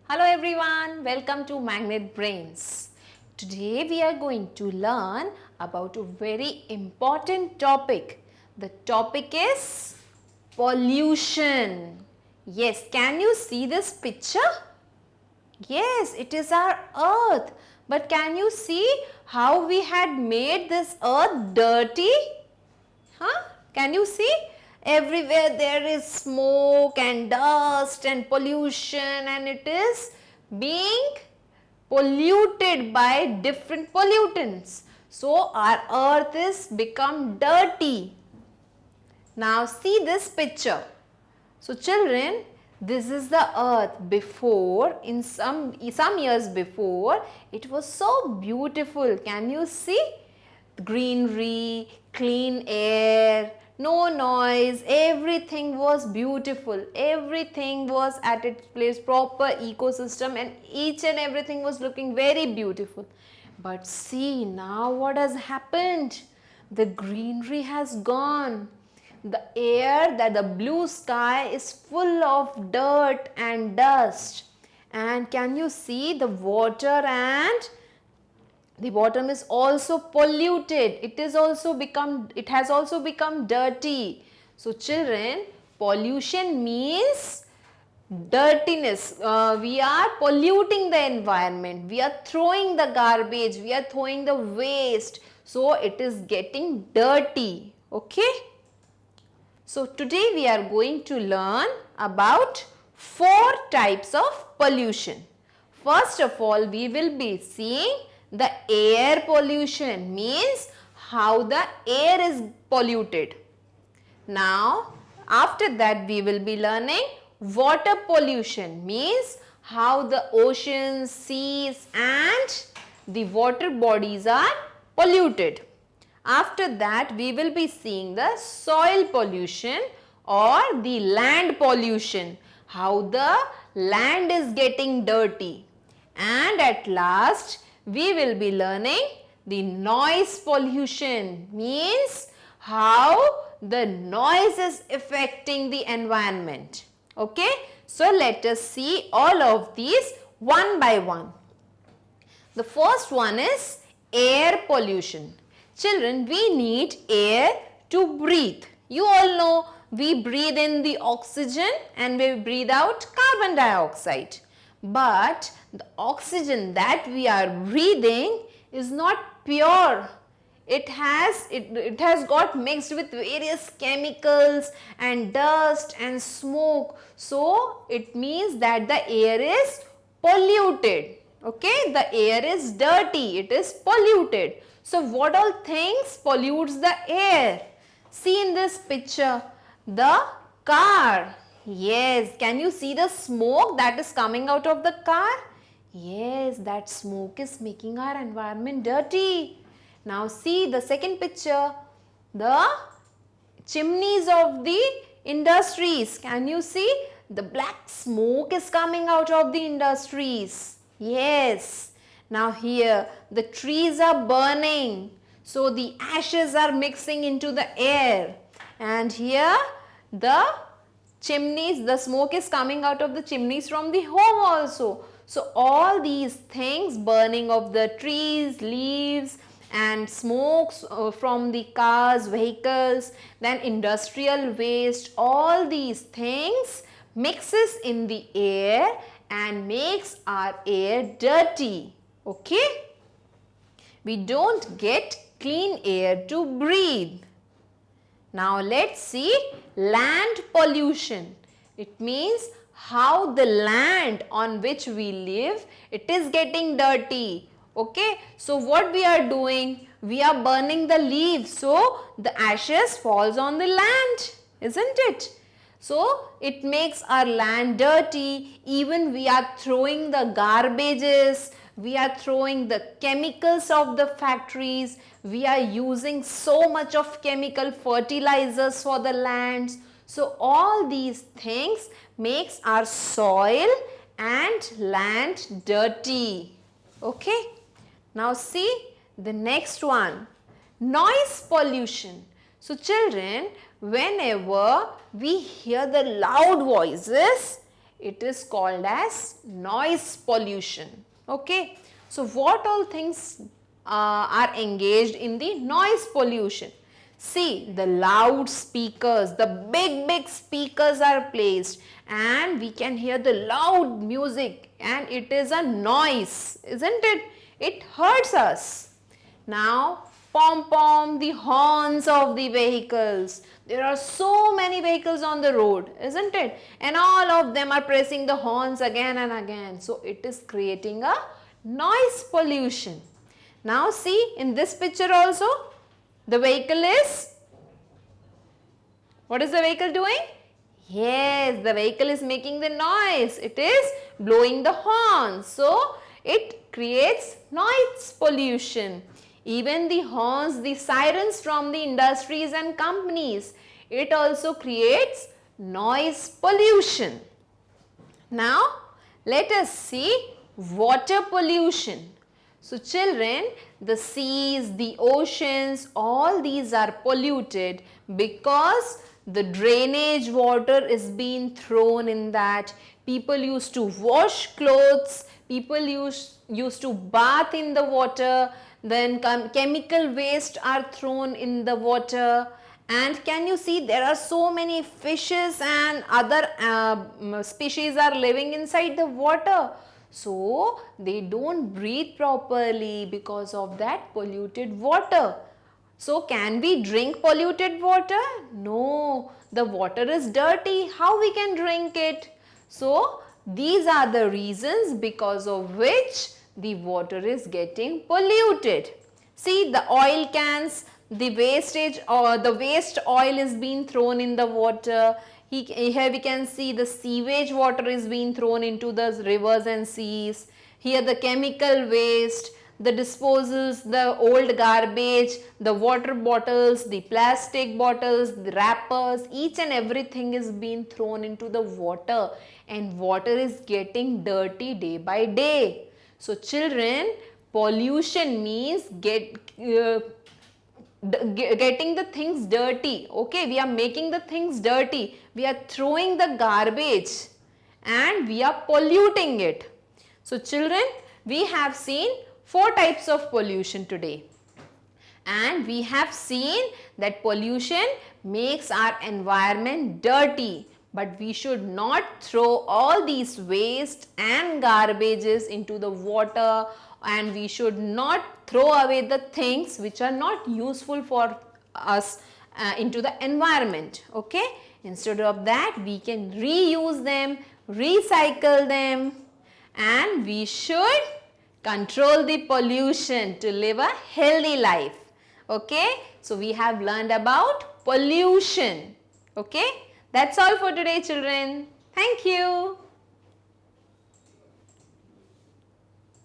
Hello everyone, welcome to Magnet Brains. Today we are going to learn about a very important topic. The topic is pollution. Yes, can you see this picture? Yes, it is our earth. But can you see how we had made this earth dirty? Huh? Can you see? Everywhere there is smoke and dust and pollution, and it is being polluted by different pollutants. So our earth is become dirty. Now see this picture. So children, this is the earth before, in some years before, it was so beautiful. Can you see? Greenery, clean air, no noise, everything was beautiful. Everything was at its place, proper ecosystem, and each and everything was looking very beautiful. But see now what has happened. The greenery has gone. The air, that the blue sky is full of dirt and dust. And can you see the water, and the bottom is also polluted. It has also become dirty. So children, pollution means dirtiness. We are polluting the environment. We are throwing the garbage. We are throwing the waste. So it is getting dirty. Okay. So today we are going to learn about 4 types of pollution. First of all, we will be seeing the air pollution, means how the air is polluted. Now, after that we will be learning water pollution, means how the oceans, seas and the water bodies are polluted. After that we will be seeing the soil pollution or the land pollution, how the land is getting dirty. And at last we will be learning the noise pollution, means how the noise is affecting the environment. Okay, so let us see all of these one by one. The first one is air pollution. Children, we need air to breathe. You all know we breathe in the oxygen and we breathe out carbon dioxide. But the oxygen that we are breathing is not pure. It has got mixed with various chemicals and dust and smoke. So it means that the air is polluted. Okay, the air is dirty, it is polluted. So what all things pollutes the air? See in this picture, the car. Yes, can you see the smoke that is coming out of the car? Yes, that smoke is making our environment dirty. Now see the second picture, the chimneys of the industries. Can you see? The black smoke is coming out of the industries. Yes. Now here the trees are burning. So the ashes are mixing into the air. And here the chimneys, the smoke is coming out of the chimneys from the home also. So all these things, burning of the trees, leaves and smokes from the cars, vehicles, then industrial waste, all these things mixes in the air and makes our air dirty. Okay? We don't get clean air to breathe. Now let's see land pollution. It means how the land on which we live, it is getting dirty. Okay, so what we are doing? We are burning the leaves, so the ashes falls on the land, isn't it? So it makes our land dirty. Even we are throwing the garbages, we are throwing the chemicals of the factories, we are using so much of chemical fertilizers for the lands. So all these things makes our soil and land dirty. Okay. Now see the next one, noise pollution. So children, whenever we hear the loud voices, It is called as noise pollution. Okay. So what all things are engaged in the noise pollution? See, the loudspeakers, the big speakers are placed and we can hear the loud music and it is a noise, isn't it? It hurts us. Now, pom-pom, the horns of the vehicles. There are so many vehicles on the road, isn't it? And all of them are pressing the horns again and again. So, it is creating a noise pollution. Now, see in this picture also, the vehicle is, what is the vehicle doing? Yes, the vehicle is making the noise. It is blowing the horn. So, it creates noise pollution. Even the horns, the sirens from the industries and companies, it also creates noise pollution. Now, let us see water pollution. So children, the seas, the oceans, all these are polluted because the drainage water is being thrown in that. People used to wash clothes, people used to bath in the water, then chemical waste are thrown in the water. And can you see there are so many fishes and other species are living inside the water. So, they don't breathe properly because of that polluted water. So, can we drink polluted water? No, the water is dirty. How we can drink it? So, these are the reasons because of which the water is getting polluted. See the oil cans, the wastage or the waste oil is being thrown in the water. Here we can see the sewage water is being thrown into the rivers and seas. Here the chemical waste, the disposals, the old garbage, the water bottles, the plastic bottles, the wrappers, each and everything is being thrown into the water and water is getting dirty day by day. So children, pollution means getting the things dirty. Okay, we are making the things dirty. We are throwing the garbage and we are polluting it. So children, we have seen 4 types of pollution today. And we have seen that pollution makes our environment dirty. But we should not throw all these waste and garbages into the water, and we should not throw away the things which are not useful for us into the environment. Okay, instead of that we can reuse them, recycle them, and we should control the pollution to live a healthy life. Okay, so we have learned about pollution. Okay, that's all for today children. Thank you.